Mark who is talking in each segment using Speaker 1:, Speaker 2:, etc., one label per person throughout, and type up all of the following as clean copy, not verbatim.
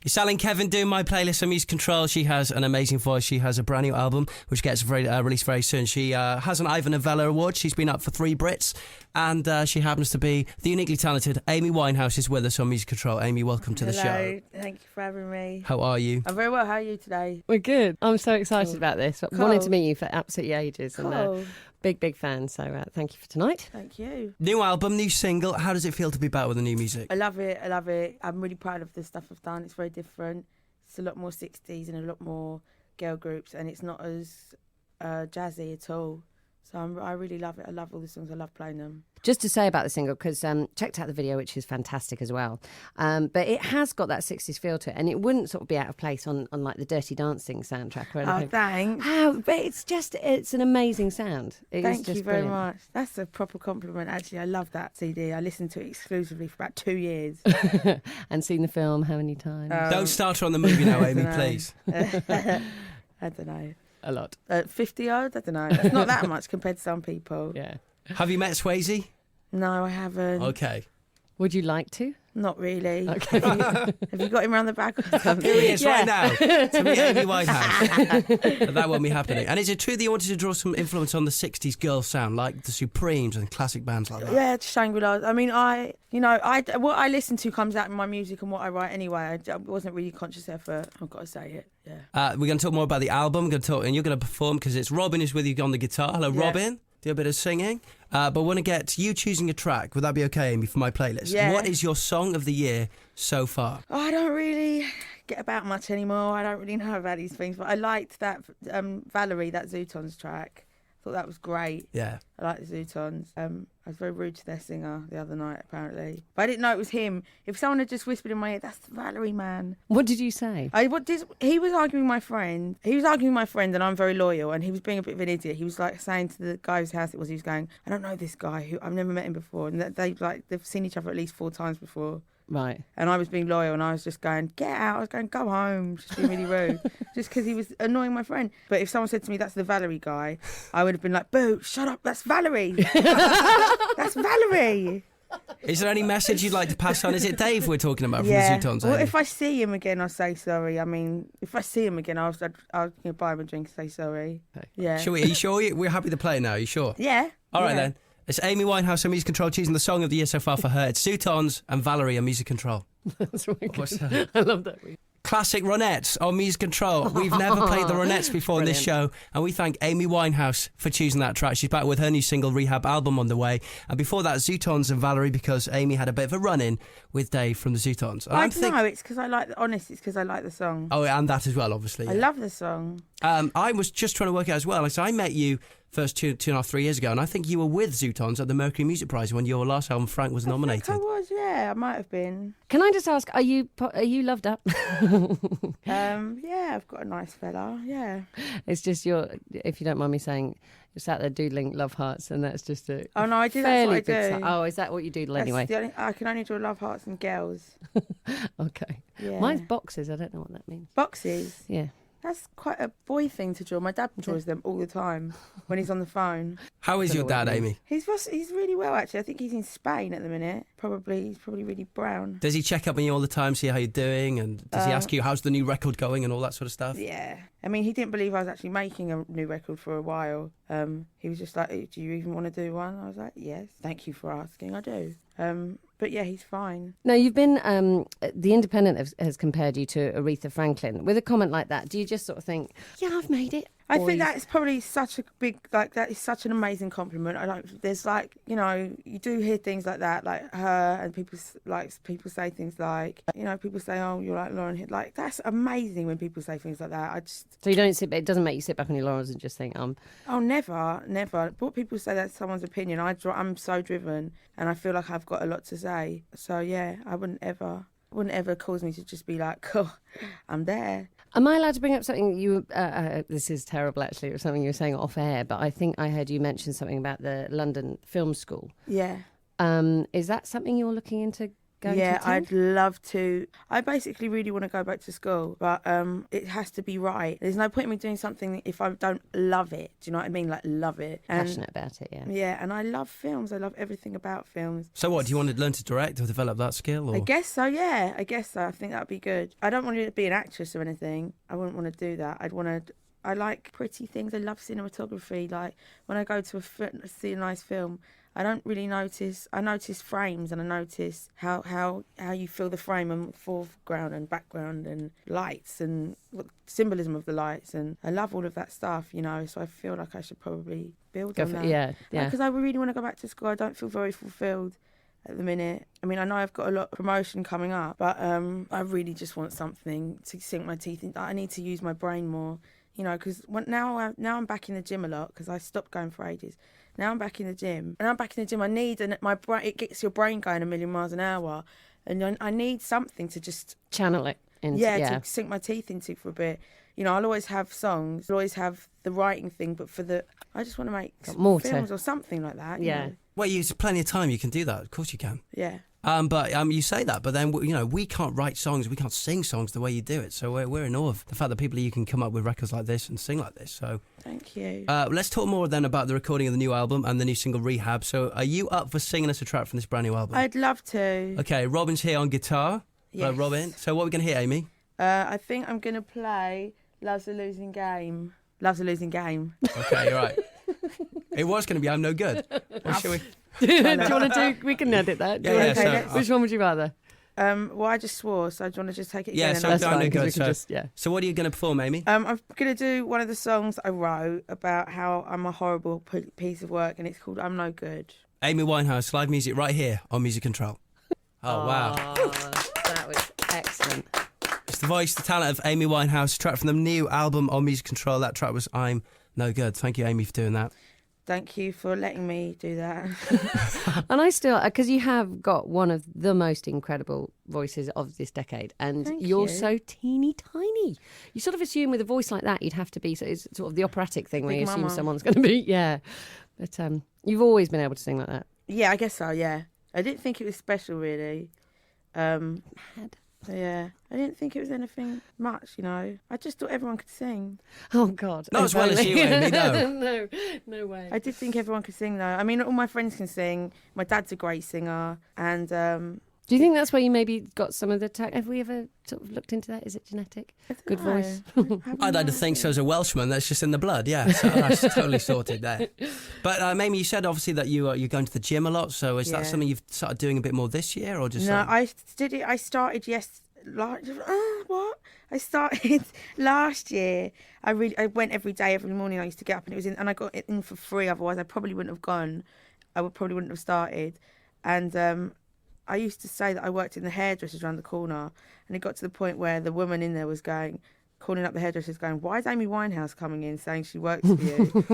Speaker 1: It's Sally and Kevin doing my playlist on Music Control. She has an amazing voice. She has a brand new album which gets released very soon. She has an Ivor Novello Award. She's been up for 3 Brits, and she happens to be the uniquely talented Amy Winehouse is with us on Music Control. Amy, welcome to the show.
Speaker 2: Thank you for having me.
Speaker 1: How are you?
Speaker 2: I'm very well. How are you today?
Speaker 3: We're good. I'm so excited about this. I wanted to meet you for absolutely ages, and big fan. So thank you for tonight.
Speaker 2: Thank you.
Speaker 1: New album, new single. How does it feel to be back with the new music?
Speaker 2: I love it. I'm really proud of the stuff I've done. It's very different. It's a lot more 60s and a lot more girl groups, and it's not as jazzy at all. So I really love it. I love all the songs. I love playing them.
Speaker 3: Just to say about the single, because checked out the video, which is fantastic as well. But it has got that 60s feel to it, and it wouldn't sort of be out of place on like the Dirty Dancing soundtrack or anything.
Speaker 2: Oh, thanks.
Speaker 3: But it's an amazing sound.
Speaker 2: Thank you very much. That's a proper compliment, actually. I love that CD. I listened to it exclusively for about 2 years.
Speaker 3: And seen the film how many times?
Speaker 1: Don't start her on the movie now, Amy, please.
Speaker 2: I don't know.
Speaker 3: A lot.
Speaker 2: 50 odd? I don't know. It's not that much compared to some people.
Speaker 3: Yeah.
Speaker 1: Have you met Swayze?
Speaker 2: No, I haven't.
Speaker 1: Okay.
Speaker 3: Would you like to?
Speaker 2: Not really.
Speaker 3: Okay.
Speaker 2: Have you got him around the back or something?
Speaker 1: Here he is right now to meet Amy Winehouse. But that won't be happening. And is it true that you wanted to draw some influence on the 60s girl sound, like the Supremes and classic bands like that?
Speaker 2: Yeah, Shangri-La. I mean, what I listen to comes out in my music and what I write anyway. I wasn't really conscious effort. I've got to say it. Yeah.
Speaker 1: We're going to talk more about the album. We're going to talk, and you're going to perform because it's Robin who's with you on the guitar. Hello,
Speaker 2: Yeah.
Speaker 1: Robin. Do a bit of singing. But want to get you choosing a track. Would that be okay, Amy, for my playlist?
Speaker 2: Yeah.
Speaker 1: What is your song of the year so far?
Speaker 2: Oh, I don't really get about much anymore. I don't really know about these things. But I liked that Valerie, that Zootons track. I thought that was great.
Speaker 1: Yeah.
Speaker 2: I like the Zootons. I was very rude to their singer the other night, apparently. But I didn't know it was him. If someone had just whispered in my ear, that's Valerie, man.
Speaker 3: What did you say?
Speaker 2: He was arguing with my friend. And I'm very loyal, and he was being a bit of an idiot. He was like saying to the guy whose house it was, he was going, I don't know this guy, who I've never met him before. And they've seen each other at least 4 times before.
Speaker 3: Right.
Speaker 2: And I was being loyal, and I was just going, get out. I was going, go home. Just being really rude. Just because he was annoying my friend. But if someone said to me, that's the Valerie guy, I would have been like, boo, shut up, that's Valerie. That's Valerie.
Speaker 1: Is there any message you'd like to pass on? Is it Dave we're talking about from the Zootons?
Speaker 2: Well, if I see him again, I'll say sorry. I mean, if I see him again, I'll buy him a drink and say sorry.
Speaker 1: Okay.
Speaker 2: Yeah.
Speaker 1: Are you sure? We're happy to play it now. Are you sure?
Speaker 2: Yeah.
Speaker 1: All right,
Speaker 2: yeah.
Speaker 1: then. It's Amy Winehouse on Music Control choosing the song of the year so far for her. It's Zootons and Valerie on Music Control.
Speaker 3: That's really good.
Speaker 1: What's that?
Speaker 3: I love that.
Speaker 1: Classic Ronettes on Music Control. We've never played the Ronettes before in this show, and we thank Amy Winehouse for choosing that track. She's back with her new single, Rehab album, on the way. And before that, Zootons and Valerie, because Amy had a bit of a run-in with Dave from the Zootons.
Speaker 2: It's because I like the song.
Speaker 1: Oh, and that as well, obviously.
Speaker 2: I love the song.
Speaker 1: I was just trying to work out as well. So I met you first 2.5-3 years ago, and I think you were with Zootons at the Mercury Music Prize when your last album, Frank, was nominated.
Speaker 2: I was, yeah, I might have been.
Speaker 3: Can I just ask, are you loved up?
Speaker 2: Yeah, I've got a nice fella, yeah.
Speaker 3: It's just if you don't mind me saying, you're sat there doodling love hearts, and that's just a
Speaker 2: Oh no, I do. That's what I do.
Speaker 3: Oh, is that what you doodle anyway?
Speaker 2: I can only draw love hearts and girls.
Speaker 3: Okay.
Speaker 2: Yeah.
Speaker 3: Mine's boxes. I don't know what that means.
Speaker 2: Boxes.
Speaker 3: Yeah.
Speaker 2: That's quite a boy thing to draw. My dad draws them all the time when he's on the phone.
Speaker 1: How is your dad, Amy?
Speaker 2: He's really well, actually. I think he's in Spain at the minute. He's probably really brown.
Speaker 1: Does he check up on you all the time, see how you're doing, and does he ask you how's the new record going and all that sort of stuff?
Speaker 2: Yeah. I mean, he didn't believe I was actually making a new record for a while. He was just like, do you even want to do one? I was like, yes. Thank you for asking. I do. But yeah, he's fine.
Speaker 3: Now, you've been, The Independent has compared you to Aretha Franklin. With a comment like that, do you just sort of think, yeah, I've made it?
Speaker 2: I think that is probably such a big, that is such an amazing compliment. There's you do hear things like that, like her, and people say things like, people say, oh, you're like Lauren Hill. Like, that's amazing when people say things like that.
Speaker 3: So you don't it doesn't make you sit back on your laurels and just think,
Speaker 2: Oh, never. But people say that's someone's opinion. I'm so driven, and I feel like I've got a lot to say. So yeah, I wouldn't ever cause me to just be like, oh, I'm there.
Speaker 3: Am I allowed to bring up something this is terrible actually, or something you were saying off air, but I think I heard you mention something about the London Film School.
Speaker 2: Yeah.
Speaker 3: Is that something you're looking into going
Speaker 2: Yeah,
Speaker 3: to?
Speaker 2: I'd love to. I basically really want to go back to school, but it has to be right. There's no point in me doing something if I don't love it. Do you know what I mean? Like, love it. And,
Speaker 3: Passionate about it, yeah.
Speaker 2: yeah, and I love films. I love everything about films.
Speaker 1: So what, do you want to learn to direct or develop that skill? Or?
Speaker 2: I guess so, yeah. I guess so. I think that'd be good. I don't want to be an actress or anything. I wouldn't want to do that. I like pretty things. I love cinematography. Like, when I go to see a nice film, I don't really notice. I notice frames, and I notice how you feel the frame and foreground and background and lights and what symbolism of the lights. And I love all of that stuff, you know. So I feel like I should probably build on that.
Speaker 3: Yeah.
Speaker 2: Because I really want to go back to school. I don't feel very fulfilled at the minute. I mean, I know I've got a lot of promotion coming up, but I really just want something to sink my teeth in. I need to use my brain more, you know, because now I'm back in the gym a lot because I stopped going for ages. Now I'm back in the gym, and I need, and my brain, it gets your brain going a million miles an hour, and I need something to just
Speaker 3: channel it into,
Speaker 2: to sink my teeth into for a bit. You know, I'll always have songs, I'll always have the writing thing, but I just want to make films or something like that. You know?
Speaker 1: Well, there's plenty of time you can do that. Of course you can.
Speaker 2: Yeah.
Speaker 1: But you say that, but then, you know, we can't write songs, we can't sing songs the way you do it. So we're in awe of the fact that you can come up with records like this and sing like this. So
Speaker 2: thank you.
Speaker 1: Let's talk more then about the recording of the new album and the new single Rehab. So are you up for singing us a track from this brand new album?
Speaker 2: I'd love to.
Speaker 1: Okay, Robin's here on guitar.
Speaker 2: Yes.
Speaker 1: Robin. So what are we going to hear, Amy?
Speaker 2: I think I'm going to play Love's a Losing Game. Love's a Losing Game.
Speaker 1: Okay, you're right. It was going to be I'm No Good. What shall we...
Speaker 3: Do you want to do? We can edit that. Which one would you rather?
Speaker 2: Well, I just swore, so do you want to just take it again?
Speaker 1: Yeah, so
Speaker 3: That's
Speaker 1: I'm
Speaker 3: fine,
Speaker 1: No
Speaker 3: 'cause
Speaker 1: Good.
Speaker 3: we
Speaker 1: So,
Speaker 3: can
Speaker 1: so what are you going to perform, Amy?
Speaker 2: I'm going to do one of the songs I wrote about how I'm a horrible piece of work, and it's called I'm No Good.
Speaker 1: Amy Winehouse, live music right here on Music Control. Oh, wow.
Speaker 3: That was excellent.
Speaker 1: It's the voice, the talent of Amy Winehouse, track from the new album on Music Control. That track was I'm No Good. Thank you, Amy, for doing that.
Speaker 2: Thank you for letting me do that.
Speaker 3: And I still, because you have got one of the most incredible voices of this decade, and you're so teeny tiny. You sort of assume with a voice like that, you'd have to be, so it's sort of the operatic thing where
Speaker 2: Big
Speaker 3: you assume
Speaker 2: mama.
Speaker 3: someone's going to be, But you've always been able to sing like that.
Speaker 2: Yeah, I guess so, yeah. I didn't think it was special, really. Yeah, I didn't think it was anything much, you know. I just thought everyone could sing.
Speaker 3: Oh, God.
Speaker 1: Not as well as you, Amy, no.
Speaker 3: No way.
Speaker 2: I did think everyone could sing, though. I mean, all my friends can sing. My dad's a great singer. And
Speaker 3: Do you think that's where you maybe got some of the... Have we ever sort of looked into that? Is it genetic? Good voice?
Speaker 1: I'd like to think so as a Welshman. That's just in the blood, yeah. So that's totally sorted there. But Amy, you said obviously that you're going to the gym a lot. So is that something you've started doing a bit more this year, or just?
Speaker 2: No, I did it. I started what? I started last year. I went every day, every morning. I used to get up, and I got it in for free. Otherwise, I probably wouldn't have gone. Probably wouldn't have started. And I used to say that I worked in the hairdressers around the corner, and it got to the point where the woman in there was calling up the hairdressers, going, "Why is Amy Winehouse coming in saying she works for you?"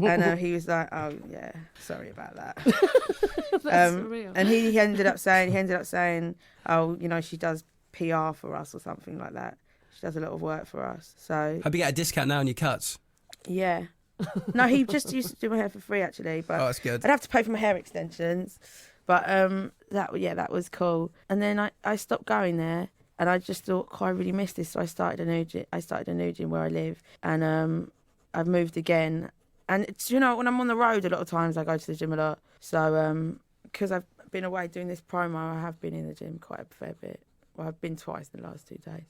Speaker 2: And he was like, "Oh yeah, sorry about that."
Speaker 3: That's surreal.
Speaker 2: And he ended up saying, "Oh, you know, she does PR for us or something like that. She does a lot of work for us." So
Speaker 1: Hope you get a discount now on your cuts.
Speaker 2: yeah. No, he just used to do my hair for free actually, but
Speaker 1: Oh, that's good.
Speaker 2: I'd have to pay for my hair extensions. But that was cool. And then I stopped going there, and I just thought, I really missed this. So I started a new gym where I live, and I've moved again. And it's, you know, when I'm on the road, a lot of times I go to the gym a lot. So because I've been away doing this promo, I have been in the gym quite a fair bit. Well, I've been twice in the last 2 days.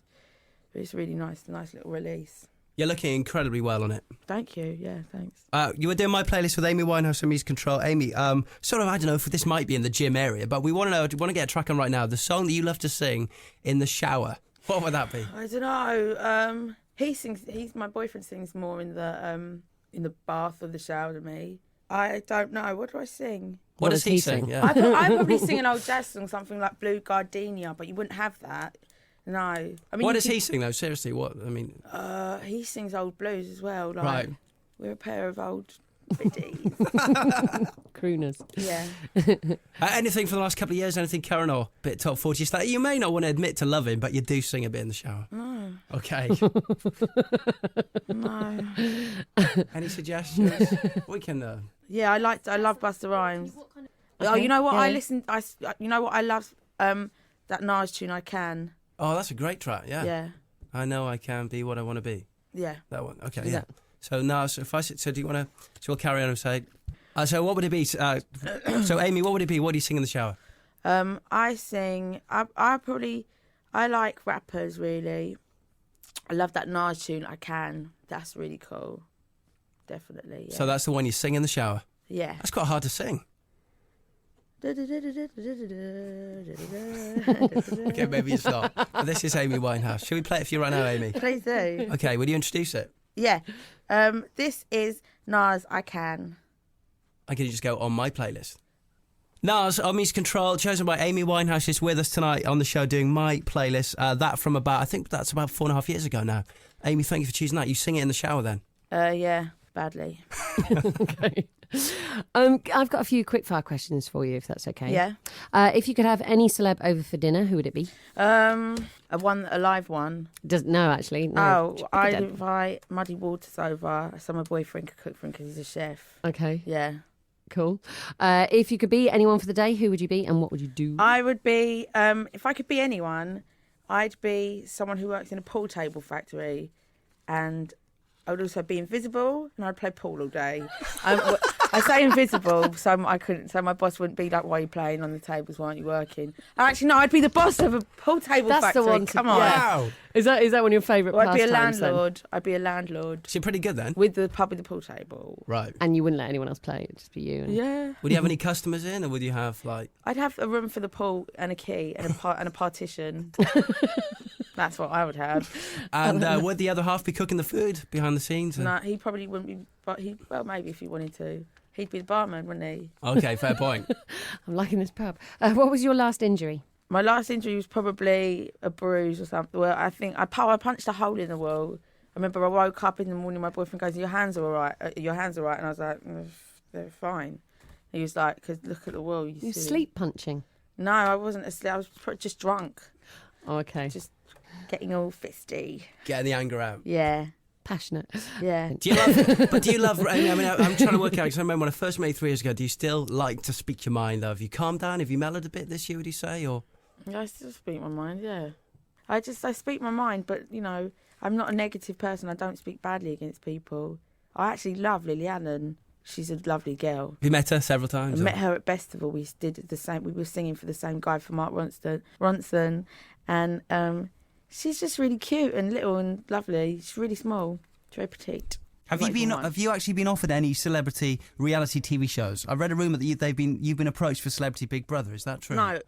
Speaker 2: But it's really nice, a nice little release.
Speaker 1: You're looking incredibly well on it.
Speaker 2: Thank you. Yeah, thanks.
Speaker 1: You were doing my playlist with Amy Winehouse on Music Control. Amy, sort of, I don't know if this might be in the gym area, but we want to get a track on right now. The song that you love to sing in the shower. What would that be?
Speaker 2: I don't know. He sings. My boyfriend sings more in the bath or the shower than me. I don't know. What do I sing?
Speaker 1: What does he sing? Yeah.
Speaker 2: I probably sing an old jazz song, something like Blue Gardenia, but you wouldn't have that. No. I mean,
Speaker 1: What does he sing though? Seriously, what? I mean,
Speaker 2: he sings old blues as well. Like,
Speaker 1: right.
Speaker 2: We're a pair of old biddies.
Speaker 3: Crooners.
Speaker 2: Yeah.
Speaker 1: Anything for the last couple of years? Anything current or bit top 40 stuff? You may not want to admit to loving, but you do sing a bit in the shower.
Speaker 2: No.
Speaker 1: Okay.
Speaker 2: No.
Speaker 1: Any suggestions? We can.
Speaker 2: Yeah, I love Busta Rhymes. Oh, you know what?
Speaker 3: Yeah.
Speaker 2: You know what I love that Nas tune, I Can.
Speaker 1: Oh, that's a great track. Yeah.
Speaker 2: Yeah.
Speaker 1: I know I can be what I want to be.
Speaker 2: Yeah.
Speaker 1: That one. Okay.
Speaker 3: Yeah.
Speaker 1: Yeah. So Nas, if I said, so do you want to? So we'll carry on and say. So what would it be? So Amy, what would it be? What do you sing in the shower?
Speaker 2: I sing. I like rappers really. I love that Nas tune. I Can. That's really cool. Definitely. Yeah.
Speaker 1: So that's the one you sing in the shower.
Speaker 2: Yeah.
Speaker 1: That's quite hard to sing. Okay, maybe it's not. But this is Amy Winehouse. Should we play it for you right now, Amy?
Speaker 2: Please do.
Speaker 1: Okay, will you introduce it?
Speaker 2: Yeah. This is Nas, I Can.
Speaker 1: I can just go on my playlist. Nas, on Music Control, chosen by Amy Winehouse, is with us tonight on the show doing my playlist. That from I think that's about 4.5 years ago now. Amy, thank you for choosing that. You sing it in the shower then?
Speaker 2: Yeah, badly.
Speaker 3: Okay. I've got a few quickfire questions for you, if that's okay.
Speaker 2: Yeah.
Speaker 3: If you could have any celeb over for dinner, who would it be?
Speaker 2: A live one.
Speaker 3: No, actually. No.
Speaker 2: Oh, I'd invite Muddy Waters over so my boyfriend could cook for him because he's a chef.
Speaker 3: Okay.
Speaker 2: Yeah.
Speaker 3: Cool. If you could be anyone for the day, who would you be and what would you do?
Speaker 2: I would be, if I could be anyone, I'd be someone who works in a pool table factory, and I would also be invisible and I'd play pool all day. I say invisible so my boss wouldn't be like, why are you playing on the tables, why aren't you working? Actually, no, I'd be the boss of a pool table
Speaker 3: That's
Speaker 2: factory.
Speaker 3: the one.
Speaker 2: Come on.
Speaker 1: Wow.
Speaker 3: Is that one of your favourite
Speaker 2: Well, I'd be a
Speaker 3: pastimes, then?
Speaker 2: landlord. I'd be a landlord
Speaker 1: So you're pretty good then?
Speaker 2: with the pub with the pool table.
Speaker 1: Right.
Speaker 3: And you wouldn't let anyone else play, it'd just be you.
Speaker 2: Yeah.
Speaker 1: Would you have any customers in, or would you have like...
Speaker 2: I'd have a room for the pool and a key and a partition. That's what I would have.
Speaker 1: And would the other half be cooking the food behind the scenes? And...
Speaker 2: No, he probably wouldn't be, but maybe if he wanted to. He'd be the barman, wouldn't he?
Speaker 1: Okay, fair point.
Speaker 3: I'm liking this pub. What was your last injury?
Speaker 2: My last injury was probably a bruise or something. Well, I think I punched a hole in the wall. I remember I woke up in the morning, my boyfriend goes, your hands are all right? Your hands are all right? And I was like, they're fine. He was like, because look at the wall.
Speaker 3: You sleep punching?
Speaker 2: No, I wasn't asleep. I was just drunk.
Speaker 3: Oh, okay.
Speaker 2: Just getting all fisty.
Speaker 1: Getting the anger out.
Speaker 2: Yeah.
Speaker 3: Passionate.
Speaker 2: Yeah.
Speaker 1: Do you love, I mean, I'm trying to work out, because I remember when I first met you 3 years ago, do you still like to speak your mind, though? Have you calmed down? Have you mellowed a bit this year, would you say? Or
Speaker 2: I still speak my mind, yeah. I speak my mind, but, I'm not a negative person. I don't speak badly against people. I actually love Lily Allen. She's a lovely girl.
Speaker 1: have you met her several times?
Speaker 2: I met her at Festival. We did the same. We were singing for the same guy, for Mark Ronson, and she's just really cute and little and lovely. She's really small. She's very petite.
Speaker 4: Have you actually been offered any celebrity reality TV shows? I read a rumour that you've been approached for Celebrity Big Brother. Is that true?
Speaker 2: No,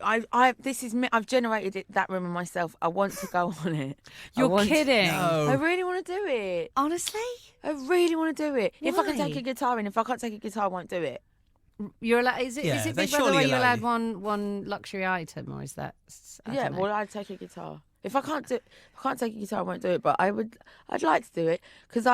Speaker 2: this is me. I've generated that rumour myself. I want to go on it.
Speaker 3: You're kidding?
Speaker 1: No.
Speaker 2: I really want to do it.
Speaker 3: Honestly?
Speaker 2: I really want to do it. If I can
Speaker 3: Why?
Speaker 2: take a guitar in, if I can't take a guitar, I won't do it.
Speaker 3: You're allowed? Is it
Speaker 1: Yeah, they
Speaker 3: Big Brother
Speaker 1: surely
Speaker 3: where you're
Speaker 1: allow
Speaker 3: allowed
Speaker 1: you.
Speaker 3: one luxury item, or is that? I
Speaker 2: Yeah,
Speaker 3: don't know.
Speaker 2: well, I'd take a guitar. If I can't take a guitar, I won't do it. But I'd like to do it because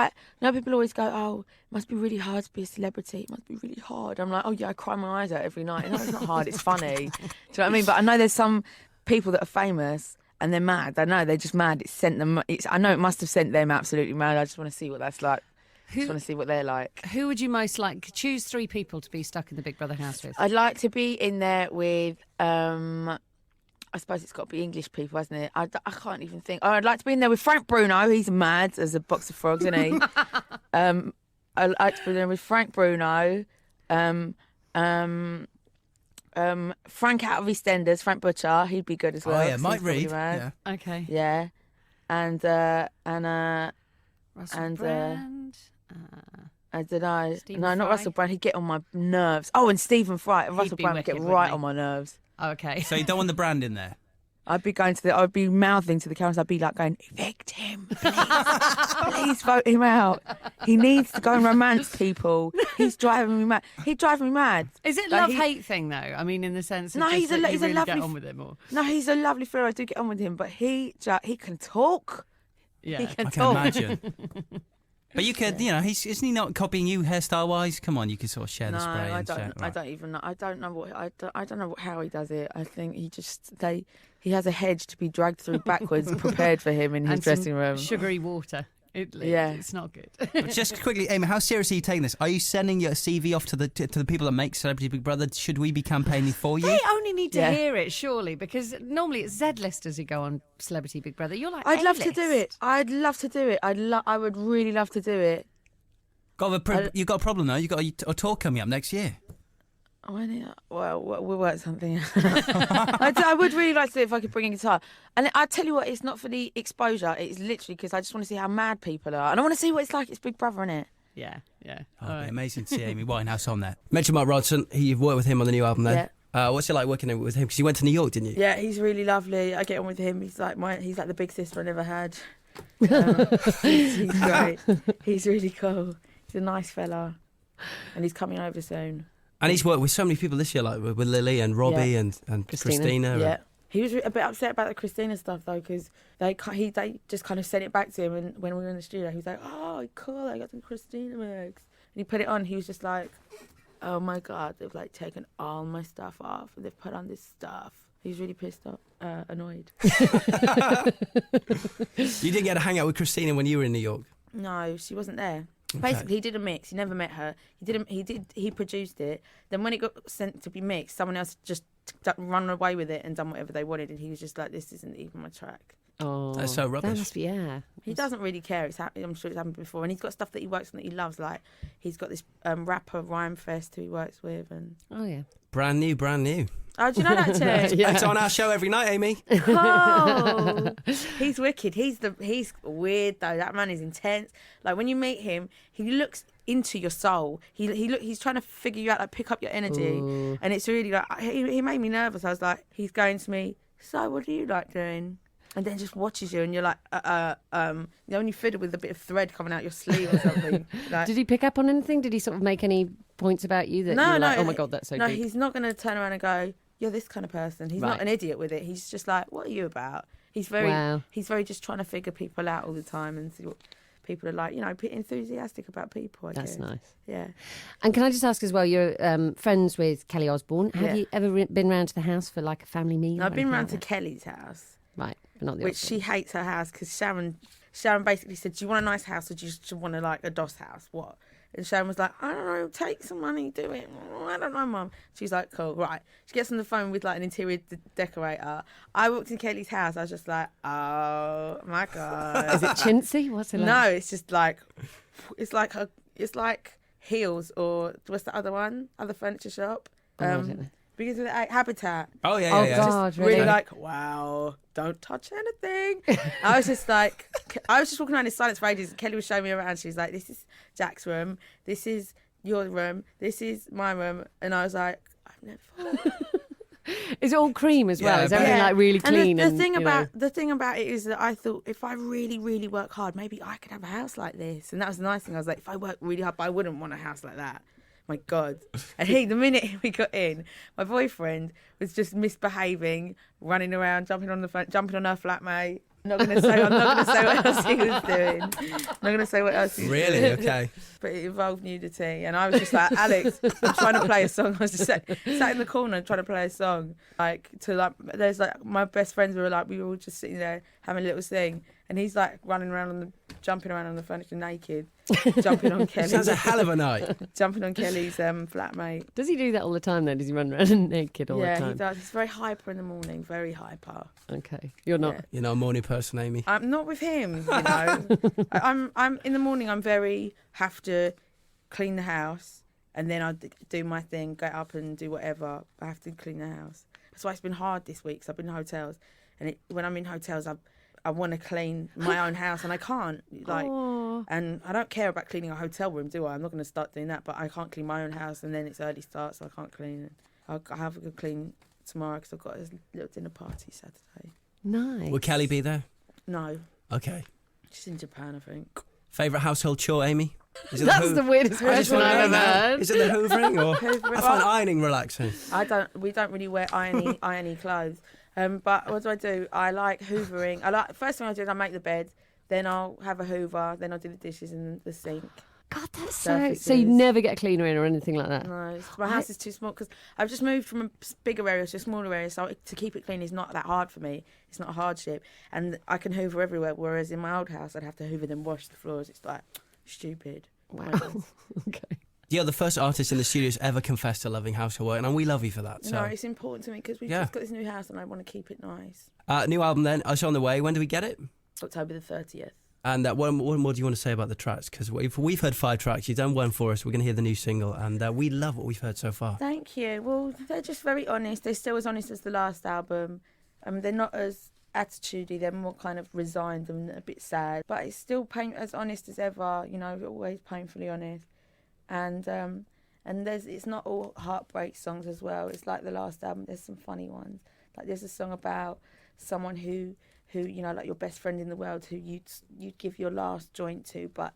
Speaker 2: people always go, "Oh, it must be really hard to be a celebrity. It must be really hard." I'm like, "Oh yeah, I cry my eyes out every night." No, it's not hard. It's funny. Do you know what I mean? But I know there's some people that are famous and they're mad. I know they're just mad. I know it must have sent them absolutely mad. I just want to see what that's like. Just want to see what they're like.
Speaker 3: Who would you most like? Choose 3 people to be stuck in the Big Brother house with.
Speaker 2: I'd like to be in there with. I suppose it's got to be English people, hasn't it? I can't even think. Oh, I'd like to be in there with Frank Bruno. He's mad as a box of frogs, isn't he? I'd like to be there with Frank Bruno, Frank out of EastEnders, Frank Butcher. He'd be good as well.
Speaker 4: Oh yeah,
Speaker 2: 'cause
Speaker 4: Mike
Speaker 2: he's probably
Speaker 4: Reed.
Speaker 2: mad.
Speaker 4: Yeah.
Speaker 3: Okay.
Speaker 2: Yeah, and
Speaker 3: Russell
Speaker 2: and,
Speaker 3: Brand.
Speaker 2: I don't know.
Speaker 3: Stephen
Speaker 2: No, not
Speaker 3: Fry?
Speaker 2: Russell Brand. He'd get on my nerves. Oh, and Stephen Fry. Russell
Speaker 3: be
Speaker 2: Brand would get
Speaker 3: wicked,
Speaker 2: right
Speaker 3: wouldn't he?
Speaker 2: on my nerves.
Speaker 3: Okay.
Speaker 4: So you don't want the brand in there?
Speaker 2: I'd be mouthing to the cameras. I'd be like going, evict him, please. Please vote him out. He needs to go and romance people. He's driving me mad. He'd drive me mad.
Speaker 3: Is it
Speaker 2: Like,
Speaker 3: love-hate thing, though? I mean, in the sense of
Speaker 2: No,
Speaker 3: just
Speaker 2: he's a
Speaker 3: that
Speaker 2: lo-
Speaker 3: you
Speaker 2: he's a
Speaker 3: really
Speaker 2: lovely
Speaker 3: get
Speaker 2: f-
Speaker 3: on with him, or...
Speaker 2: No, he's a lovely fella. I do get on with him, but he can talk.
Speaker 3: Yeah.
Speaker 2: He can
Speaker 4: I can
Speaker 2: talk.
Speaker 4: imagine. But you could, isn't he not copying you hairstyle-wise? Come on, you could sort of share
Speaker 2: No,
Speaker 4: the spray.
Speaker 2: I
Speaker 4: and
Speaker 2: don't.
Speaker 4: share-
Speaker 2: I
Speaker 4: right.
Speaker 2: don't even know. I don't know how he does it. I think he has a hedge to be dragged through backwards, prepared for him in his
Speaker 3: And some
Speaker 2: dressing room.
Speaker 3: sugary water It's not good.
Speaker 4: But just quickly, Amy, how seriously are you taking this? Are you sending your CV off to the people that make Celebrity Big Brother? Should we be campaigning for you?
Speaker 3: They only need to hear it, surely, because normally it's Z-listers who go on Celebrity Big Brother. You're like
Speaker 2: I'd love to
Speaker 3: A-list.
Speaker 2: do it. I'd love to do it. I would really love to do it.
Speaker 4: You've got a problem though. You've got a tour coming up next year.
Speaker 2: Well, we'll work something out. I would really like to do it if I could bring a guitar. And I tell you what, it's not for the exposure. It's literally because I just want to see how mad people are. And I want to see what it's like. It's Big Brother, innit?
Speaker 3: Yeah.
Speaker 4: Oh, it'd be amazing to see Amy Winehouse on there.
Speaker 1: Mention Mark Ronson. You've worked with him on the new album then.
Speaker 2: Yeah.
Speaker 1: What's it like working with him? Because you went to New York, didn't you?
Speaker 2: Yeah, he's really lovely. I get on with him. He's like the big sister I never had. He's great. He's really cool. He's a nice fella. And he's coming over soon.
Speaker 1: And he's worked with so many people this year, like with Lily and Robbie and Christina.
Speaker 2: Yeah. He was a bit upset about the Christina stuff though, because they just kind of sent it back to him, and when we were in the studio, he was like, "Oh, cool, I got some Christina mix," and he put it on. He was just like, "Oh my God, they've like taken all my stuff off, and they've put on this stuff." He was really pissed off, annoyed.
Speaker 1: You didn't get to hang out with Christina when you were in New York.
Speaker 2: No, she wasn't there.
Speaker 1: Okay.
Speaker 2: Basically, he did a mix. He never met her. He produced it. Then when it got sent to be mixed, someone else just run away with it and done whatever they wanted, and he was just like, "This isn't even my track."
Speaker 3: Oh,
Speaker 1: That's so rubbish.
Speaker 3: That must be,
Speaker 2: He doesn't really care. I'm sure it's happened before, and he's got stuff that he works on that he loves. Like he's got this rapper Rhymefest who he works with, and
Speaker 3: Oh yeah.
Speaker 1: Brand new.
Speaker 2: oh, do you know that too?
Speaker 1: It's on our show every night, Amy.
Speaker 2: Oh, he's wicked. He's weird though. That man is intense. Like when you meet him, he looks into your soul. He's trying to figure you out, like pick up your energy, and it's really like he made me nervous. I was like, he's going to me. So what do you like doing? And then just watches you, and you're like, you only fiddle with a bit of thread coming out your sleeve or something. Like,
Speaker 3: Did he pick up on anything? Did he sort of make any points about you that you were like, oh my God, that's so
Speaker 2: no,
Speaker 3: deep?
Speaker 2: he's not going to turn around and go, "You're this kind of person." He's not an idiot with it. He's just like, "What are you about?" He's very just trying to figure people out all the time and see what people are like. You know, enthusiastic about people.
Speaker 3: That's nice.
Speaker 2: Yeah.
Speaker 3: And can I just ask as well, you're friends with Kelly Osbourne. Have you ever been round to the house for like a family meal?
Speaker 2: No, I've been round to Kelly's house.
Speaker 3: Right, but not the
Speaker 2: Which
Speaker 3: Osbourne.
Speaker 2: she hates her house because Sharon basically said, "Do you want a nice house or do you just want to like a DOS house? What?" And Sharon was like, "I don't know, take some money, do it." "I don't know, Mum." She's like, "Cool, right." She gets on the phone with like an interior decorator. I walked in Kelly's house. I was just like, "Oh my God."
Speaker 3: Is it chintzy? What's it like?
Speaker 2: No, it's just like, it's like Heels or what's the other one? Other furniture shop.
Speaker 3: Oh, I don't know.
Speaker 2: Because of the Habitat.
Speaker 1: Oh yeah.
Speaker 3: Oh God,
Speaker 2: Really
Speaker 3: really?
Speaker 2: like, wow, don't touch anything. I was just walking around in silence for ages. Kelly was showing me around. She was like, "This is Jack's room. This is your room. This is my room." And I was like, "I've never."
Speaker 3: Is it all cream as well?
Speaker 1: Yeah,
Speaker 3: Is everything like really clean?
Speaker 2: And the thing about it is that I thought if I really, really work hard, maybe I could have a house like this. And that was the nice thing. I was like, if I work really hard, but I wouldn't want a house like that. My God. And the minute we got in, my boyfriend was just misbehaving, running around, jumping on her flatmate. I'm not going to say what else he was doing. I'm not going to say what else he was doing.
Speaker 1: Really? Okay.
Speaker 2: But it involved nudity. And I was just like, "Alex, I'm trying to play a song." I was just sat in the corner trying to play a song. There's my best friends we were all just sitting there having a little sing. And he's like jumping around on the furniture naked, jumping on Kelly.
Speaker 1: Sounds a hell of a night.
Speaker 2: Jumping on Kelly's flatmate.
Speaker 3: Does he do that all the time then? Does he run around naked all the time?
Speaker 2: Yeah, he does. He's very hyper in the morning, very hyper.
Speaker 3: Okay. You're not.
Speaker 2: Yeah.
Speaker 1: You're not a morning person, Amy.
Speaker 2: I'm not with him, you know. I'm in the morning, have to clean the house, and then I do my thing, get up and do whatever. I have to clean the house. That's why it's been hard this week, because I've been in hotels. And when I'm in hotels, I want to clean my own house, and I can't. And I don't care about cleaning a hotel room, do I? I'm not going to start doing that, but I can't clean my own house, and then it's early start, so I can't clean it. I'll have a good clean tomorrow because I've got a little dinner party Saturday.
Speaker 3: Nice.
Speaker 1: Will Kelly be there?
Speaker 2: No,
Speaker 1: Okay.
Speaker 2: she's in Japan, I think.
Speaker 1: Favourite household chore, Amy? Is it
Speaker 3: That's the weirdest
Speaker 1: I just
Speaker 3: question
Speaker 1: wanna
Speaker 3: I've
Speaker 1: know
Speaker 3: ever
Speaker 1: that.
Speaker 3: heard.
Speaker 1: Is it the hoovering or?
Speaker 2: Hoovering.
Speaker 1: I find ironing relaxing.
Speaker 2: We don't really wear irony clothes. But what do? I like hoovering. First thing I do is I make the bed, then I'll have a hoover, then I'll do the dishes in the sink.
Speaker 3: God, that's
Speaker 2: surfaces.
Speaker 3: so you never get a cleaner in or anything like that.
Speaker 2: No, my house is too small because I've just moved from a bigger area to a smaller area, so to keep it clean is not that hard for me. It's not a hardship, and I can hoover everywhere. Whereas in my old house, I'd have to hoover then wash the floors. It's like stupid.
Speaker 3: Wow. Okay.
Speaker 1: You're the first artist in the studio who's ever confessed to loving household work, and we love you for that. So.
Speaker 2: No, it's important to me because we've just got this new house, and I want to keep it nice.
Speaker 1: New album then, it's on the way. When do we get it?
Speaker 2: October the 30th.
Speaker 1: And what more do you want to say about the tracks? Because we've heard 5 tracks. You've done one for us. We're going to hear the new single, and we love what we've heard so far.
Speaker 2: Thank you. Well, they're just very honest. They're still as honest as the last album. They're not as attitudey. They're more kind of resigned and a bit sad. But it's still as honest as ever. You know, always painfully honest. And it's not all heartbreak songs as well. It's like the last album. There's some funny ones. Like there's a song about someone who you know, like your best friend in the world, who you'd give your last joint to, but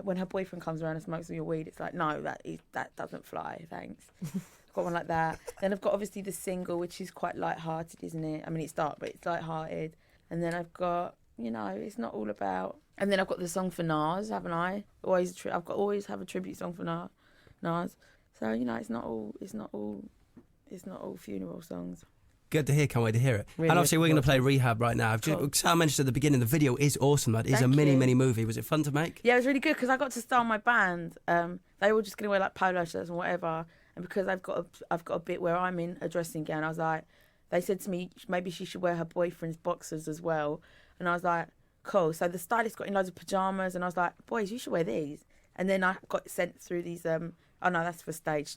Speaker 2: when her boyfriend comes around and smokes all your weed, it's like, no, that doesn't fly, thanks. I've got one like that. Then I've got obviously the single, which is quite light-hearted, isn't it? I mean, it's dark, but it's light-hearted. And then I've got, you know, it's not all about. And then I've got the song for Nas, haven't I? Always have a tribute song for Nas. So you know, it's not all funeral songs.
Speaker 1: Good to hear. Can't wait to hear it.
Speaker 3: Really
Speaker 1: and obviously, we're going to play
Speaker 3: important.
Speaker 1: Rehab right now.
Speaker 2: Cool.
Speaker 1: Sal mentioned at the beginning, the video is awesome. That is a mini movie. Was it fun to make?
Speaker 2: Yeah, it was really good because I got to star my band. They were just going to wear like polo shirts and whatever. And because I've got a bit where I'm in a dressing gown, I was like, they said to me maybe she should wear her boyfriend's boxers as well. And I was like, cool. So the stylist got in loads of pajamas, and I was like, boys, you should wear these. And then I got sent through these. Oh no, that's for stage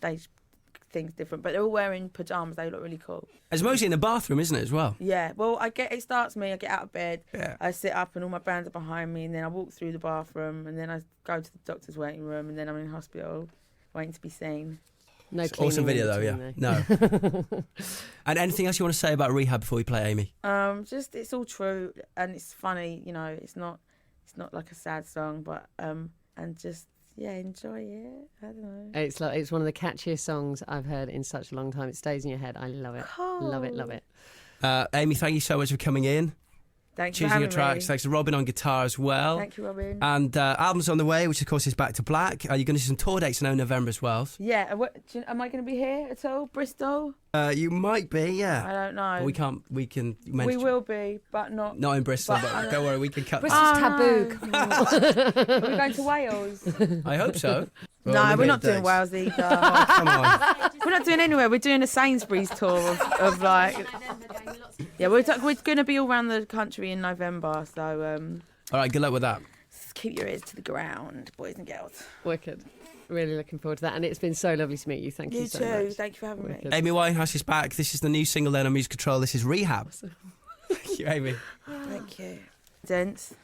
Speaker 2: things different, but they're all wearing pajamas. They look really cool.
Speaker 1: It's mostly in the bathroom, isn't it, as well?
Speaker 2: Yeah, well, it starts me. I get out of bed,
Speaker 1: Yeah.
Speaker 2: I sit up, and all my bands are behind me, and then I walk through the bathroom, and then I go to the doctor's waiting room, and then I'm in hospital waiting to be seen.
Speaker 3: No
Speaker 1: It's
Speaker 3: cleaning
Speaker 1: awesome video, though.
Speaker 3: in
Speaker 1: Yeah.
Speaker 3: between,
Speaker 1: No. And anything else you want to say about Rehab before we play Amy?
Speaker 2: Just it's all true, and it's funny. You know, it's not like a sad song, but and just. Yeah, enjoy it. I don't know.
Speaker 3: It's one of the catchiest songs I've heard in such a long time. It stays in your head. I love it.
Speaker 2: Cool.
Speaker 3: Love it, love it.
Speaker 1: Amy, thank you so much for coming in.
Speaker 2: Thanks for
Speaker 1: Choosing
Speaker 2: having
Speaker 1: your tracks.
Speaker 2: me.
Speaker 1: Thanks to Robin on guitar as well.
Speaker 2: Thank you, Robin.
Speaker 1: And album's on the way, which of course is Back to Black. You're going to see some tour dates now in November as well.
Speaker 2: Yeah, am I going to be here at all? Bristol?
Speaker 1: You might be, yeah.
Speaker 2: I don't know.
Speaker 1: But we can mention.
Speaker 2: We will be, but not.
Speaker 1: Not in Bristol,
Speaker 2: But-
Speaker 1: but don't worry, we can cut
Speaker 3: Bristol's
Speaker 1: that.
Speaker 3: taboo. Come on.
Speaker 2: Are we going to Wales?
Speaker 1: I hope so.
Speaker 2: No, we're not doing
Speaker 1: dates.
Speaker 2: Wales either.
Speaker 1: Oh, come on.
Speaker 2: We're not doing anywhere. We're doing a Sainsbury's tour of like. Yeah, we're going to be all around the country in November. So
Speaker 1: All right, good luck with that.
Speaker 2: keep your ears to the ground, boys and girls.
Speaker 3: Wicked. Really looking forward to that. And it's been so lovely to meet you. Thank you
Speaker 2: You
Speaker 3: so
Speaker 2: too.
Speaker 3: much.
Speaker 2: Thank you for having me.
Speaker 3: Wicked.
Speaker 1: Amy Winehouse is back. This is the new single then on Music Control. This is Rehab. Thank you, Amy.
Speaker 2: Thank you. Gents.